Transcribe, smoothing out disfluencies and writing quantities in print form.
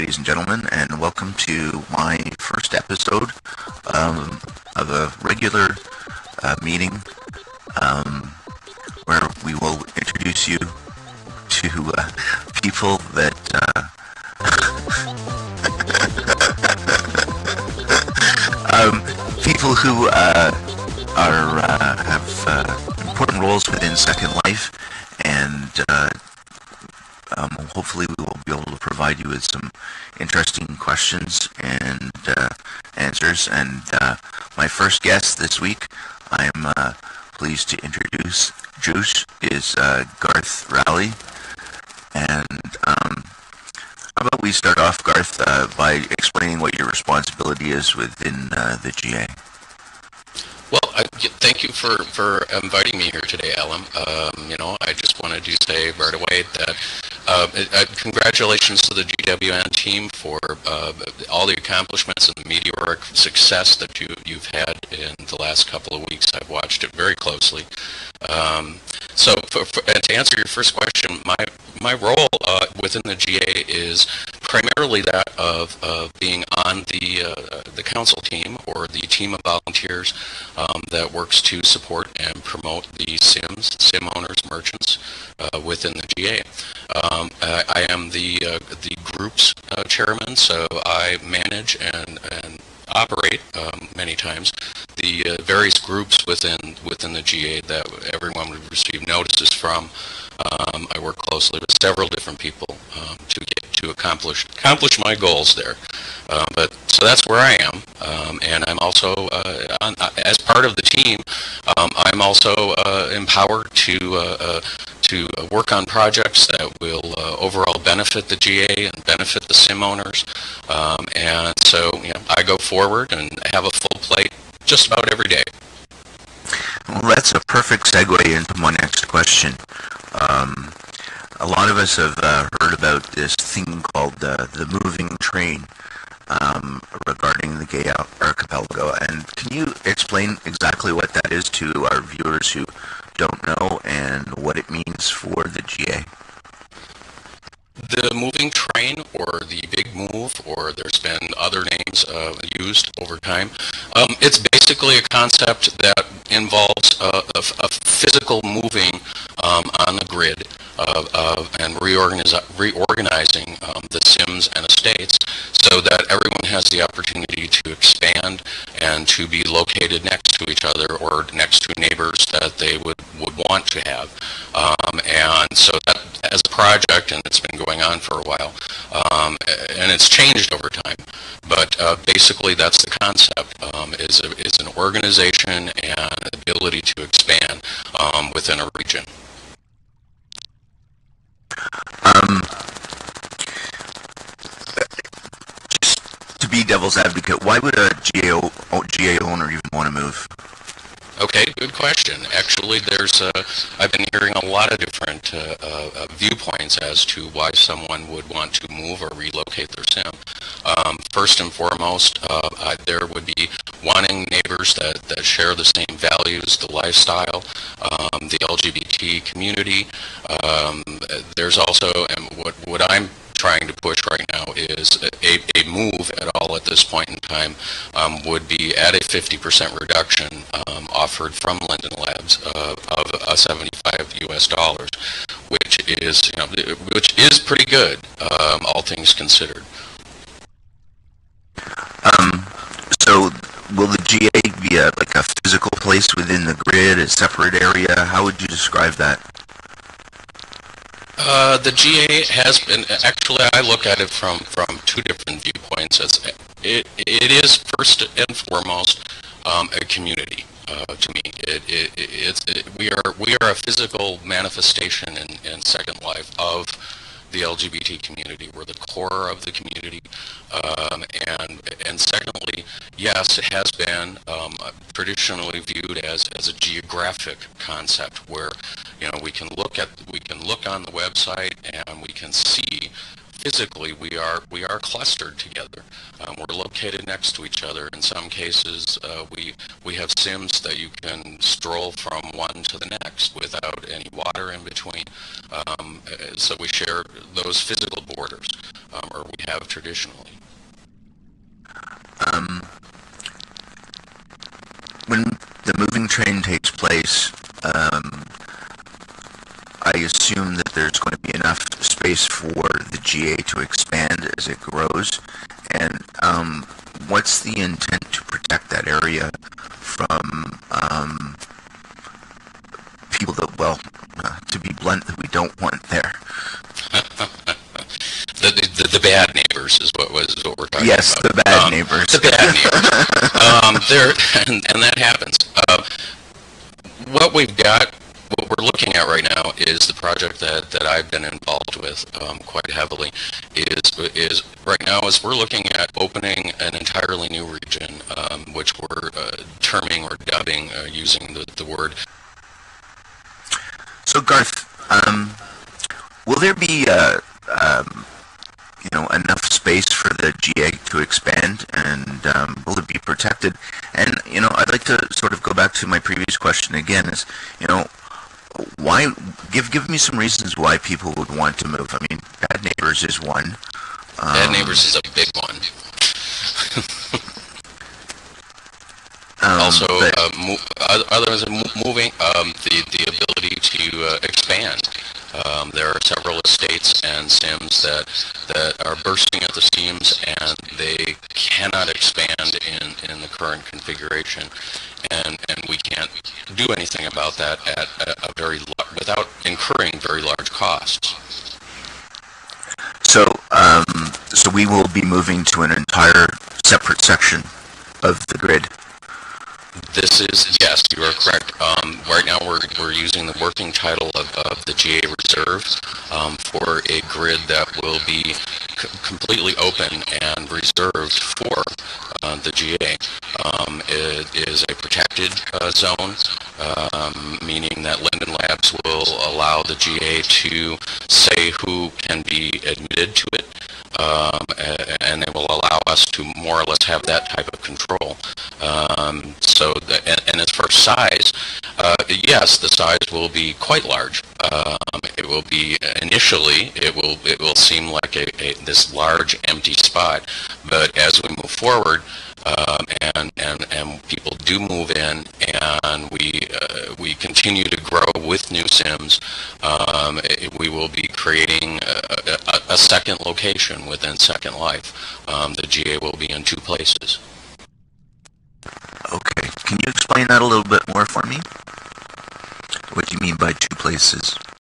ladies and gentlemen, and welcome to my first episode of a regular meeting where we will introduce you to people that people who have important roles within Second Life, and hopefully we will be able to provide you with some interesting questions and answers. And my first guest this week, I'm pleased to introduce is Garth Raleigh. And how about we start off, Garth, by explaining what your responsibility is within the GA? Well, thank you for inviting me here today, Alan. I just wanted to say right away that congratulations to the GWN team for all the accomplishments and the meteoric success that you've had in the last couple of weeks. I've watched it very closely. So to answer your first question, my role within the GA is primarily that of being on the council team, or the team of volunteers that works to support and promote the sim owners, merchants within the GA. I am the group's chairman, so I manage and operate many times the various groups within the GA that everyone would receive notices from. I work closely with several different people to accomplish my goals there. So that's where I am, and I'm also as part of the team. I'm also empowered to work on projects that will overall benefit the GA and benefit the sim owners. And so I go forward and have a full plate just about every day. Well, that's a perfect segue into my next question. A lot of us have heard about this thing called the moving train regarding the gay archipelago, and can you explain exactly what that is to our viewers who don't know, and what it means for the GA? The moving train, or the big move, or there's been other names used over time. It's basically a concept that involves a physical moving on the grid and reorganizing the sims and estates so that everyone has the opportunity to expand and to be located next to each other or next to neighbors that they would want to have. And so that, as a project, and it's been going on for a while, and it's changed over time, but basically that's the concept, is an organization and ability to expand within a region. Just to be devil's advocate, why would a GA owner even want to move? Okay, good question. Actually, I've been hearing a lot of different viewpoints as to why someone would want to move or relocate their sim. First and foremost, there would be wanting neighbors that share the same values, the lifestyle, the LGBT community. There's also, and what I'm trying to push right now is a move at all at this point in time would be at a 50% reduction offered from Linden Labs of 75 US dollars, which is pretty good, all things considered. So will the GA be like a physical place within the grid, a separate area? How would you describe that? The GA has been, actually I look at it from two different viewpoints. It is first and foremost a community to me. We are a physical manifestation in Second Life of the LGBT community. We're the core of the community, and secondly, yes, it has been traditionally viewed as a geographic concept where we can look on the website and we can see physically we are clustered together. We're located next to each other. In some cases, we have sims that you can stroll from one to the next without any water in between. So we share those physical borders. or we have traditionally. When the moving train takes place, I assume that there's going to be enough space for the GA to expand as it grows. And what's the intent to protect that area from people that, well, to be blunt, that we don't want there? The bad neighbors is what we're talking yes, about. The bad neighbors. The bad neighbors. And that happens. What we've got, what we're looking at right now is the project that I've been involved with quite heavily. Is right now as we're looking at opening an entirely new region, which we're terming or dubbing using the word. So Garth, will there be enough space for the GA to expand, and will it be protected? And I'd like to sort of go back to my previous question again. Is why give me some reasons why people would want to move? I mean, bad neighbors is one. Bad neighbors is a big one. Also, other than moving, the ability to expand. There are several estates and sims that are bursting at the seams, and they cannot expand in the current configuration, and we can't do anything about that at without incurring very large costs. So we will be moving to an entire separate section of the grid. This is, yes, you are correct. Right now we're using the working title of the GA Reserve for a grid that will be completely open and reserved for the GA. It is a protected zone, meaning that Linden Labs will allow the GA to say who can be admitted to it, and it will allow us to more or less have that type of control. And as for size, yes, the size will be quite large. It will be initially, it will seem like this large empty spot, but as we move forward, and people do move in, and we continue to grow with new sims, we will be creating a second location within Second Life. The GA will be in 2 places. Okay, can you explain that a little bit more for me? What do you mean by 2 places?